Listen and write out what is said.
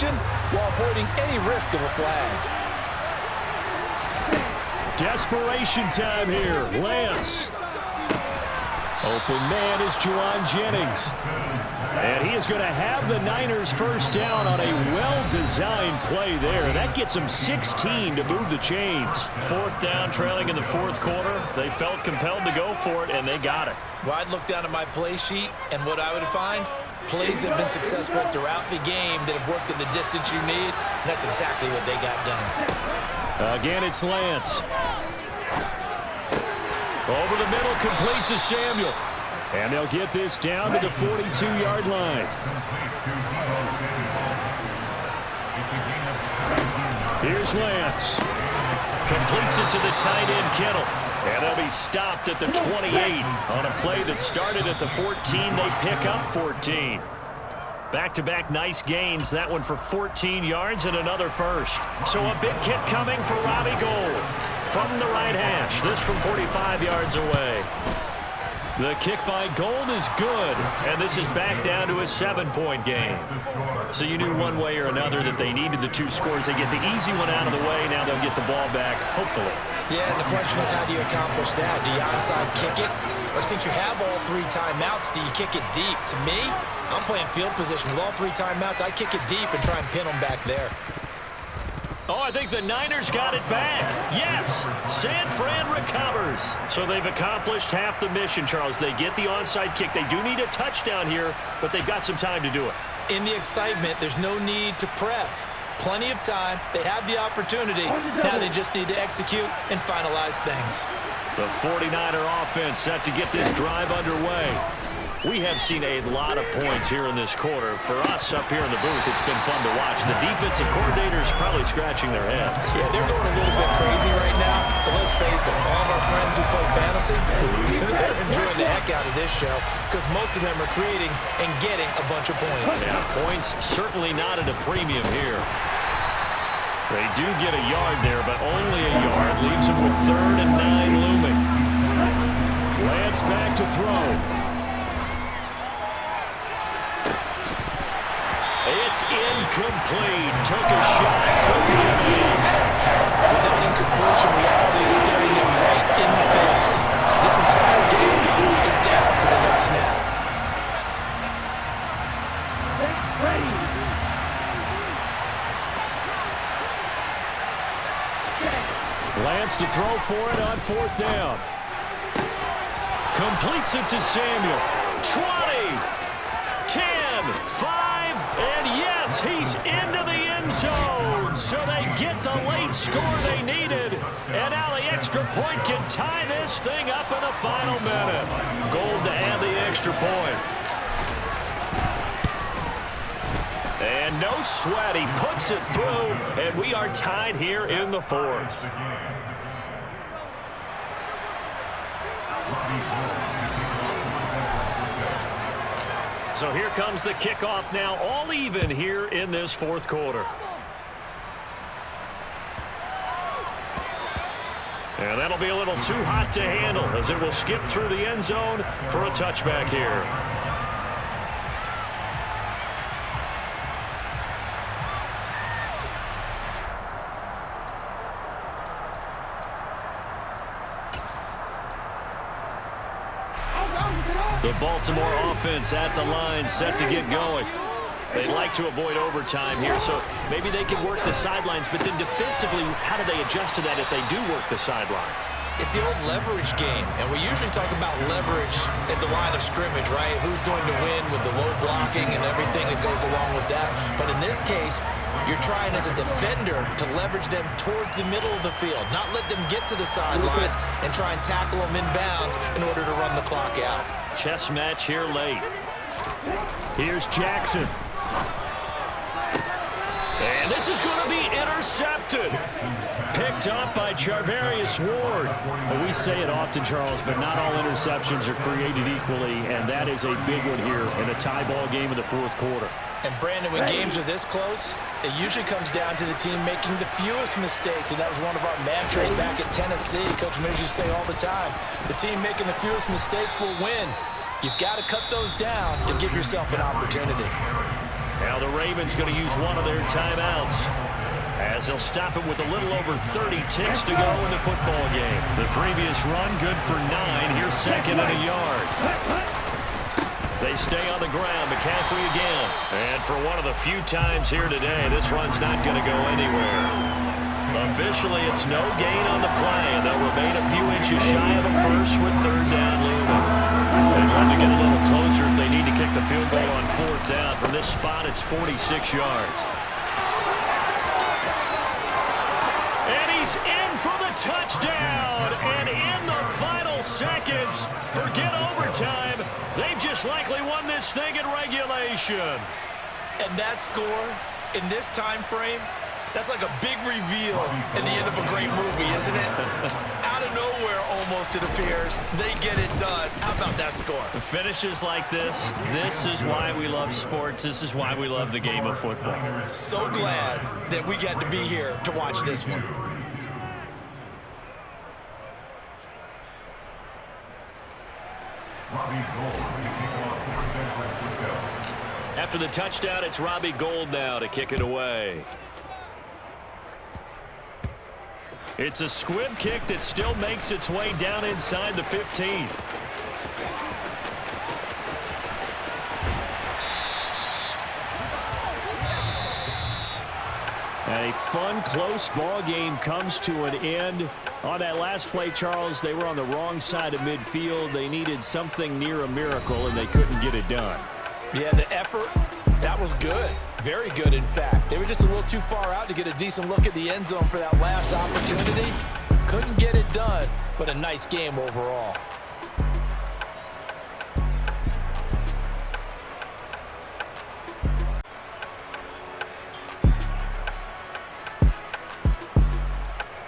possession while avoiding any risk of a flag. Desperation time here. Lance. Open man is Juwan Jennings. And he is going to have the Niners first down on a well-designed play there. That gets them 16 to move the chains. Fourth down, trailing in the fourth quarter. They felt compelled to go for it, and they got it. Well, I'd look down at my play sheet, and what I would find, plays have been successful throughout the game that have worked at the distance you need, and that's exactly what they got done. Again, it's Lance. Over the middle, complete to Samuel. And they'll get this down to the 42-yard line. Here's Lance. Completes it to the tight end, Kittle. And they'll be stopped at the 28 on a play that started at the 14. They pick up 14. Back-to-back nice gains. That one for 14 yards and another first. So a big kick coming for Robbie Gould from the right hash. This from 45 yards away. The kick by Gould is good, and this is back down to a 7-point game. So you knew one way or another that they needed the two scores. They get the easy one out of the way. Now they'll get the ball back, hopefully. Yeah, and the question is, how do you accomplish that? Do you onside kick it? Or since you have all three timeouts, do you kick it deep? To me, I'm playing field position with all three timeouts. I kick it deep and try and pin them back there. Oh, I think the Niners got it back. Yes, San Fran recovers. So they've accomplished half the mission, Charles. They get the onside kick. They do need a touchdown here, but they've got some time to do it. In the excitement, there's no need to press. Plenty of time. They have the opportunity. Now they just need to execute and finalize things. The 49er offense set to get this drive underway. We have seen a lot of points here in this quarter. For us up here in the booth, it's been fun to watch. The defensive coordinators probably scratching their heads. Yeah, they're going a little bit crazy right now. But let's face it, all of our friends who play fantasy, they're enjoying the heck out of this show because most of them are creating and getting a bunch of points. Yeah, points certainly not at a premium here. They do get a yard there, but only a yard. Leaves them with 3rd and 9 looming. Lance back to throw. It's incomplete. Took a shot. Couldn't get in. With that incompletion, reality is staring them right in the face. This entire game is down to the next snap. Lance to throw for it on 4th down. Completes it to Samuel. 20, 10, 5, and yes, he's into the end zone. So they get the late score they needed. And now the extra point can tie this thing up in the final minute. Gould to add the extra point. And no sweat, he puts it through, and we are tied here in the 4th. So here comes the kickoff now, all even here in this 4th quarter. And that'll be a little too hot to handle as it will skip through the end zone for a touchback here. The Baltimore offense at the line, set to get going. They'd like to avoid overtime here, so maybe they can work the sidelines, but then defensively, how do they adjust to that if they do work the sideline? It's the old leverage game, and we usually talk about leverage at the line of scrimmage, right? Who's going to win with the low blocking and everything that goes along with that. But in this case, you're trying as a defender to leverage them towards the middle of the field, not let them get to the sidelines and try and tackle them inbounds in order to run the clock out. Chess match here late. Here's Jackson. And this is going to be intercepted. Picked up by Charvarius Ward. Well, we say it often, Charles, but not all interceptions are created equally, and that is a big one here in a tie ball game in the 4th quarter. And, Brandon, when games are this close, it usually comes down to the team making the fewest mistakes, and that was one of our mantras back at Tennessee. Coach Mills used to say all the time, the team making the fewest mistakes will win. You've got to cut those down to give yourself an opportunity. Now the Ravens going to use one of their timeouts, as they'll stop it with a little over 30 ticks to go in the football game. The previous run good for 9. Here's second and a yard. They stay on the ground. McCaffrey again. And for one of the few times here today, this run's not going to go anywhere. Officially, it's no gain on the play, and they'll remain a few inches shy of a first with third down looming. They'd love to get a little closer if they need to kick the field goal on fourth down. From this spot, it's 46 yards. And he's in for the touchdown. And in the final seconds, forget overtime. They've just likely won this thing in regulation. And that score in this time frame, that's like a big reveal at the end of a great movie, isn't it? Out of nowhere, almost, it appears, they get it done. How about that score? Finishes like this is why we love sports. This is why we love the game of football. So glad that we got to be here to watch this one. After the touchdown, it's Robbie Gould now to kick it away. It's a squib kick that still makes its way down inside the 15. A fun, close ball game comes to an end. On that last play, Charles, they were on the wrong side of midfield. They needed something near a miracle, and they couldn't get it done. Yeah, the effort, that was good. Very good, in fact. They were just a little too far out to get a decent look at the end zone for that last opportunity. Couldn't get it done, but a nice game overall.